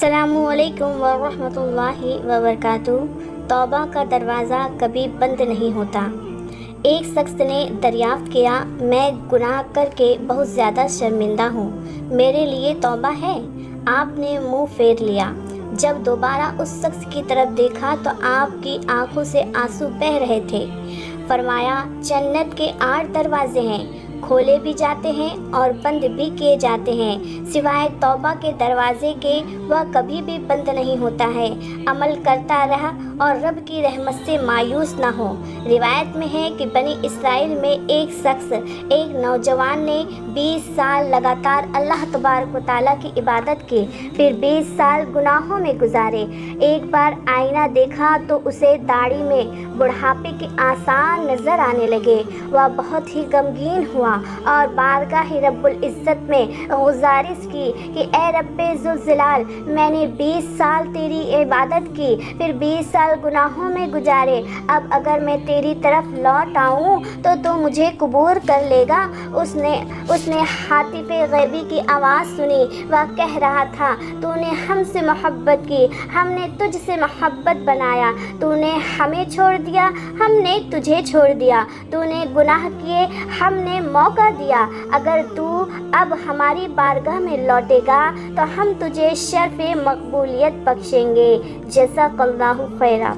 السلام علیکم ورحمۃ اللہ وبرکاتہ۔ توبہ کا دروازہ کبھی بند نہیں ہوتا۔ ایک شخص نے دریافت کیا، میں گناہ کر کے بہت زیادہ شرمندہ ہوں، میرے لیے توبہ ہے؟ آپ نے منہ پھیر لیا۔ جب دوبارہ اس شخص کی طرف دیکھا تو آپ کی آنکھوں سے آنسو بہہ رہے تھے۔ فرمایا، جنت کے 8 دروازے ہیں، کھولے بھی جاتے ہیں اور بند بھی کیے جاتے ہیں، سوائے توبہ کے دروازے کے وہ کبھی بھی بند نہیں ہوتا ہے۔ عمل کرتا رہ اور رب کی رحمت سے مایوس نہ ہو۔ روایت میں ہے کہ بنی اسرائیل میں ایک نوجوان نے 20 سال لگاتار اللہ تبارک و تعالیٰ کی عبادت کی، پھر 20 سال گناہوں میں گزارے۔ ایک بار آئینہ دیکھا تو اسے داڑھی میں بڑھاپے کے آثار نظر آنے لگے۔ وہ بہت ہی غمگین ہوا اور بارگاہ رب العزت میں گزارش کی کہ اے رب ذوالجلال، میں نے 20 سال تیری عبادت کی، پھر 20 سال گناہوں میں گزارے، اب اگر میں تیری طرف لوٹ آؤں تو مجھے قبول کر لے گا؟ اس نے ہاتف غیبی کی آواز سنی، وہ کہہ رہا تھا، تو نے ہم سے محبت کی، ہم نے تجھ سے محبت بنایا، تو نے ہمیں چھوڑ دیا، ہم نے تجھے چھوڑ دیا، تو نے گناہ کیے، ہم نے موقع دیا، اگر تو اب ہماری بارگاہ میں لوٹے گا تو ہم تجھے شرف مقبولیت بخشیں گے۔ جزاک اللہ خیرا۔